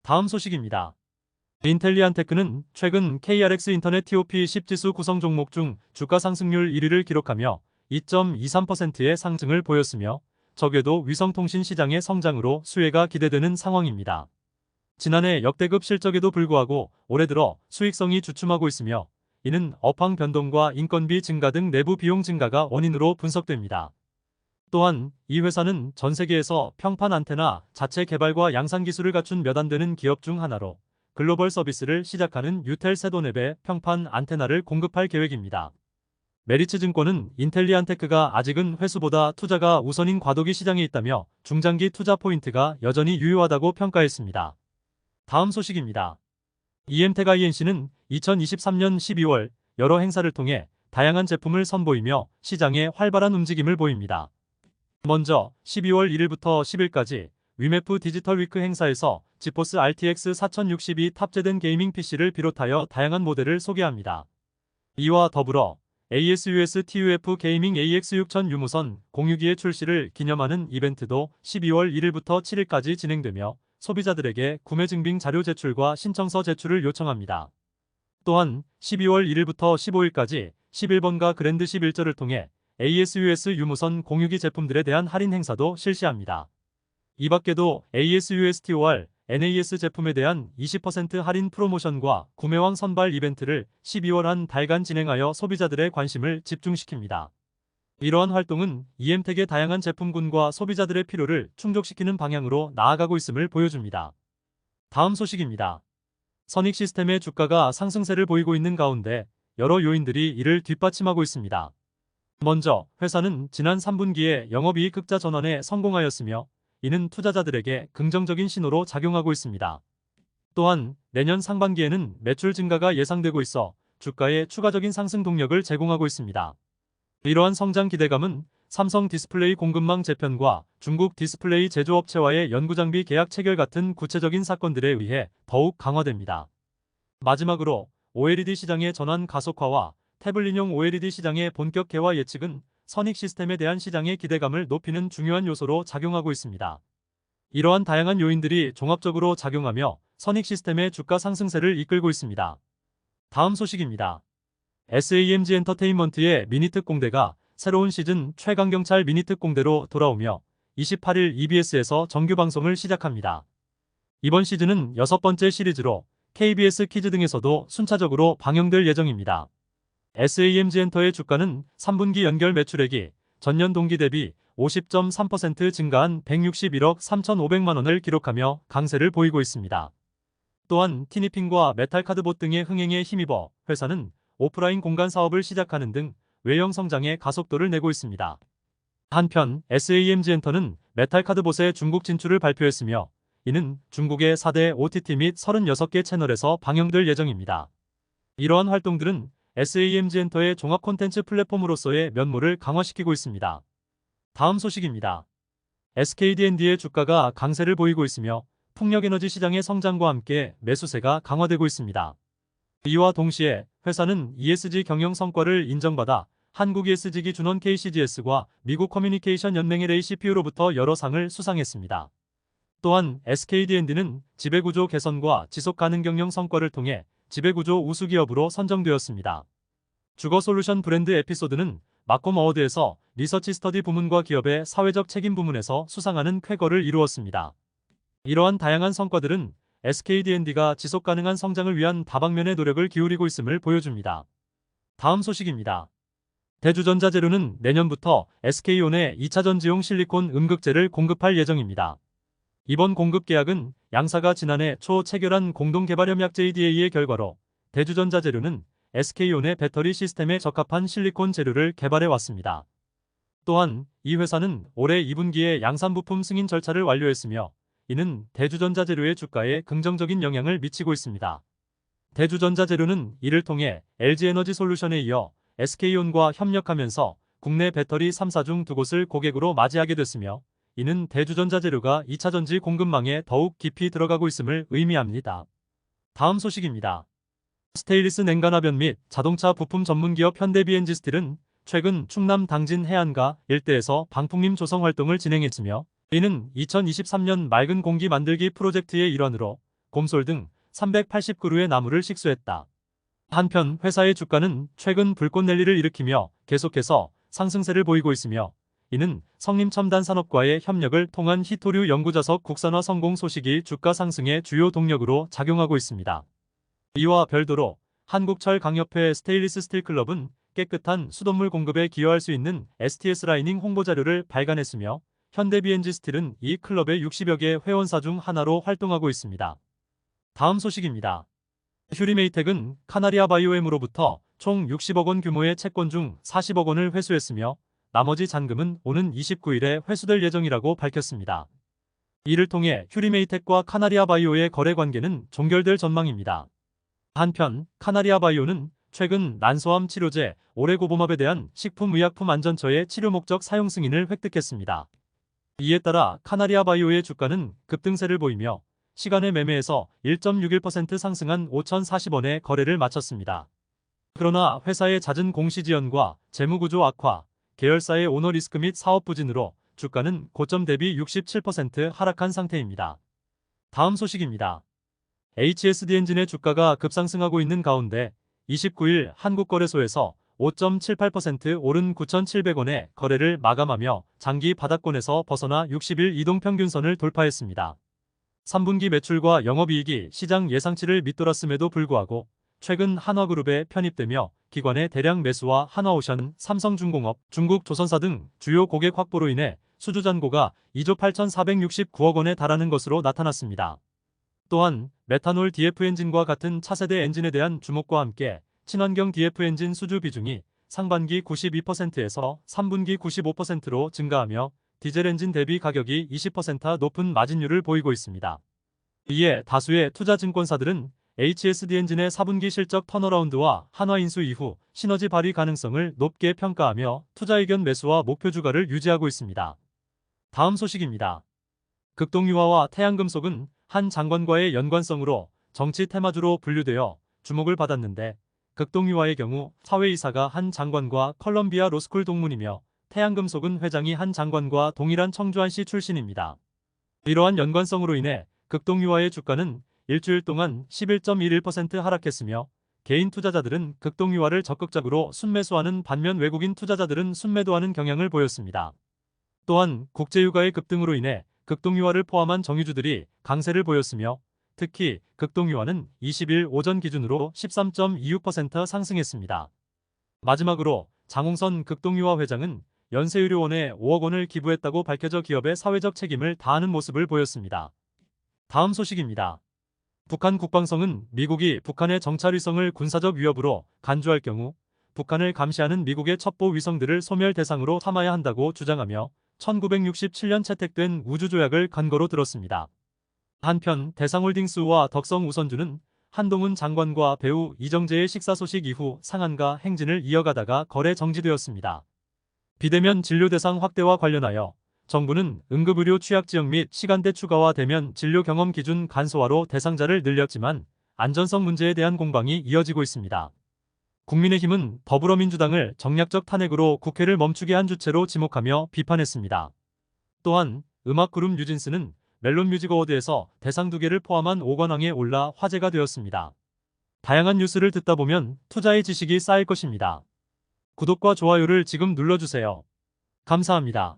다음 소식입니다. 인텔리안테크는 최근 KRX 인터넷 TOP10 지수 구성 종목 중 주가 상승률 1위를 기록하며 2.23%의 상승을 보였으며 적외도 위성통신 시장의 성장으로 수혜가 기대되는 상황입니다. 지난해 역대급 실적에도 불구하고 올해 들어 수익성이 주춤하고 있으며 이는 업황 변동과 인건비 증가 등 내부 비용 증가가 원인으로 분석됩니다. 또한 이 회사는 전 세계에서 평판 안테나 자체 개발과 양산 기술을 갖춘 몇 안 되는 기업 중 하나로 글로벌 서비스를 시작하는 유텔 세도냅에 평판 안테나를 공급할 계획입니다. 메리츠증권은 인텔리안테크가 아직은 회수보다 투자가 우선인 과도기 시장에 있다며 중장기 투자 포인트가 여전히 유효하다고 평가했습니다. 다음 소식입니다. EM텍 INC는 2023년 12월 여러 행사를 통해 다양한 제품을 선보이며 시장에 활발한 움직임을 보입니다. 먼저 12월 1일부터 10일까지 위메프 디지털 위크 행사에서 지포스 RTX 4060이 탑재된 게이밍 PC를 비롯하여 다양한 모델을 소개합니다. 이와 더불어 ASUS TUF 게이밍 AX6000 유무선 공유기의 출시를 기념하는 이벤트도 12월 1일부터 7일까지 진행되며 소비자들에게 구매 증빙 자료 제출과 신청서 제출을 요청합니다. 또한 12월 1일부터 15일까지 11번가 그랜드 11절을 통해 ASUS 유무선 공유기 제품들에 대한 할인 행사도 실시합니다. 이 밖에도 ASUS TOR, NAS 제품에 대한 20% 할인 프로모션과 구매왕 선발 이벤트를 12월 한 달간 진행하여 소비자들의 관심을 집중시킵니다. 이러한 활동은 EM텍의 다양한 제품군과 소비자들의 필요를 충족시키는 방향으로 나아가고 있음을 보여줍니다. 다음 소식입니다. 선익시스템의 주가가 상승세를 보이고 있는 가운데 여러 요인들이 이를 뒷받침하고 있습니다. 먼저 회사는 지난 3분기에 영업이익 흑자 전환에 성공하였으며 이는 투자자들에게 긍정적인 신호로 작용하고 있습니다. 또한 내년 상반기에는 매출 증가가 예상되고 있어 주가에 추가적인 상승 동력을 제공하고 있습니다. 이러한 성장 기대감은 삼성 디스플레이 공급망 재편과 중국 디스플레이 제조업체와의 연구장비 계약 체결 같은 구체적인 사건들에 의해 더욱 강화됩니다. 마지막으로 OLED 시장의 전환 가속화와 태블릿용 OLED 시장의 본격 개화 예측은 선익시스템에 대한 시장의 기대감을 높이는 중요한 요소로 작용하고 있습니다. 이러한 다양한 요인들이 종합적으로 작용하며 선익시스템의 주가 상승세를 이끌고 있습니다. 다음 소식입니다. SAMG 엔터테인먼트의 미니특공대가 새로운 시즌 최강경찰 미니특공대로 돌아오며 28일 EBS에서 정규 방송을 시작합니다. 이번 시즌은 6번째 시리즈로 KBS 키즈 등에서도 순차적으로 방영될 예정입니다. SAMG 엔터의 주가는 3분기 연결 매출액이 전년 동기 대비 50.3% 증가한 161억 3,500만 원을 기록하며 강세를 보이고 있습니다. 또한 티니핑과 메탈카드봇 등의 흥행에 힘입어 회사는 오프라인 공간 사업을 시작하는 등 외형 성장에 가속도를 내고 있습니다. 한편 SAMG 엔터는 메탈카드봇의 중국 진출을 발표했으며 이는 중국의 4대 OTT 및 36개 채널에서 방영될 예정입니다. 이러한 활동들은 SAMG 엔터의 종합 콘텐츠 플랫폼으로서의 면모를 강화시키고 있습니다. 다음 소식입니다. SKD&D의 주가가 강세를 보이고 있으며 풍력에너지 시장의 성장과 함께 매수세가 강화되고 있습니다. 이와 동시에 회사는 ESG 경영 성과를 인정받아 한국 ESG기 준원 KCGS과 미국 커뮤니케이션 연맹 LACPU로부터 여러 상을 수상했습니다. 또한 SKD&D는 지배구조 개선과 지속가능 경영 성과를 통해 지배구조 우수기업으로 선정되었습니다. 주거솔루션 브랜드 에피소드는 마콤 어워드에서 리서치 스터디 부문과 기업의 사회적 책임 부문에서 수상하는 쾌거를 이루었습니다. 이러한 다양한 성과들은 SKD&D가 지속가능한 성장을 위한 다방면의 노력을 기울이고 있음을 보여줍니다. 다음 소식입니다. 대주전자재료는 내년부터 SK온의 2차 전지용 실리콘 음극재를 공급할 예정입니다. 이번 공급 계약은 양사가 지난해 초 체결한 공동개발협약 JDA의 결과로 대주전자재료는 SK온의 배터리 시스템에 적합한 실리콘 재료를 개발해 왔습니다. 또한 이 회사는 올해 2분기에 양산부품 승인 절차를 완료했으며 이는 대주전자재료의 주가에 긍정적인 영향을 미치고 있습니다. 대주전자재료는 이를 통해 LG에너지솔루션에 이어 SK온과 협력하면서 국내 배터리 3사 중 2곳을 고객으로 맞이하게 됐으며 이는 대주전자재료가 2차 전지 공급망에 더욱 깊이 들어가고 있음을 의미합니다. 다음 소식입니다. 스테인리스 냉간화변 및 자동차 부품 전문기업 현대비엔지스틸은 최근 충남 당진 해안가 일대에서 방풍림 조성 활동을 진행했으며 이는 2023년 맑은 공기 만들기 프로젝트의 일환으로 곰솔 등 380그루의 나무를 식수했다. 한편 회사의 주가는 최근 불꽃 랠리를 일으키며 계속해서 상승세를 보이고 있으며, 이는 성림첨단산업과의 협력을 통한 히토류 연구자석 국산화 성공 소식이 주가 상승의 주요 동력으로 작용하고 있습니다. 이와 별도로 한국철강협회 스테인리스 스틸클럽은 깨끗한 수돗물 공급에 기여할 수 있는 STS 라이닝 홍보 자료를 발간했으며, 현대 B&G 스틸은 이 클럽의 60여 개 회원사 중 하나로 활동하고 있습니다. 다음 소식입니다. 휴리메이텍은 카나리아 바이오엠으로부터 총 60억 원 규모의 채권 중 40억 원을 회수했으며, 나머지 잔금은 오는 29일에 회수될 예정이라고 밝혔습니다. 이를 통해 휴리메이텍과 카나리아 바이오의 거래 관계는 종결될 전망입니다. 한편 카나리아 바이오는 최근 난소암 치료제 오레고보맙에 대한 식품의약품안전처의 치료 목적 사용 승인을 획득했습니다. 이에 따라 카나리아 바이오의 주가는 급등세를 보이며 시간의 매매에서 1.61% 상승한 5,040원에 거래를 마쳤습니다. 그러나 회사의 잦은 공시 지연과 재무구조 악화, 계열사의 오너 리스크 및 사업 부진으로 주가는 고점 대비 67% 하락한 상태입니다. 다음 소식입니다. HSD 엔진의 주가가 급상승하고 있는 가운데 29일 한국거래소에서 5.78% 오른 9,700원에 거래를 마감하며 장기 바닥권에서 벗어나 60일 이동평균선을 돌파했습니다. 3분기 매출과 영업이익이 시장 예상치를 밑돌았음에도 불구하고 최근 한화그룹에 편입되며 기관의 대량 매수와 한화오션, 삼성중공업, 중국조선사 등 주요 고객 확보로 인해 수주잔고가 2조 8,469억 원에 달하는 것으로 나타났습니다. 또한 메탄올 DF 엔진과 같은 차세대 엔진에 대한 주목과 함께 친환경 DF 엔진 수주 비중이 상반기 92%에서 3분기 95%로 증가하며 디젤 엔진 대비 가격이 20% 높은 마진율을 보이고 있습니다. 이에 다수의 투자증권사들은 HSD 엔진의 4분기 실적 턴어라운드와 한화 인수 이후 시너지 발휘 가능성을 높게 평가하며 투자 의견 매수와 목표 주가를 유지하고 있습니다. 다음 소식입니다. 극동유화와 태양금속은 한 장관과의 연관성으로 정치 테마주로 분류되어 주목을 받았는데, 극동유화의 경우 사회이사가 한 장관과 컬럼비아 로스쿨 동문이며 태양금속은 회장이 한 장관과 동일한 청주안시 출신입니다. 이러한 연관성으로 인해 극동유화의 주가는 일주일 동안 11.11% 하락했으며, 개인 투자자들은 극동유화를 적극적으로 순매수하는 반면 외국인 투자자들은 순매도하는 경향을 보였습니다. 또한 국제유가의 급등으로 인해 극동유화를 포함한 정유주들이 강세를 보였으며, 특히 극동유화는 20일 오전 기준으로 13.26% 상승했습니다. 마지막으로 장홍선 극동유화 회장은 연세의료원에 5억 원을 기부했다고 밝혀져 기업의 사회적 책임을 다하는 모습을 보였습니다. 다음 소식입니다. 북한 국방성은 미국이 북한의 정찰 위성을 군사적 위협으로 간주할 경우 북한을 감시하는 미국의 첩보 위성들을 소멸 대상으로 삼아야 한다고 주장하며 1967년 채택된 우주조약을 근거로 들었습니다. 한편 대상홀딩스와 덕성우선주는 한동훈 장관과 배우 이정재의 식사 소식 이후 상한가 행진을 이어가다가 거래 정지되었습니다. 비대면 진료 대상 확대와 관련하여 정부는 응급의료 취약지역 및 시간대 추가와 대면 진료 경험 기준 간소화로 대상자를 늘렸지만 안전성 문제에 대한 공방이 이어지고 있습니다. 국민의힘은 더불어민주당을 정략적 탄핵으로 국회를 멈추게 한 주체로 지목하며 비판했습니다. 또한 음악그룹 뉴진스는 멜론 뮤직 어워드에서 대상 2개를 포함한 5관왕에 올라 화제가 되었습니다. 다양한 뉴스를 듣다 보면 투자의 지식이 쌓일 것입니다. 구독과 좋아요를 지금 눌러주세요. 감사합니다.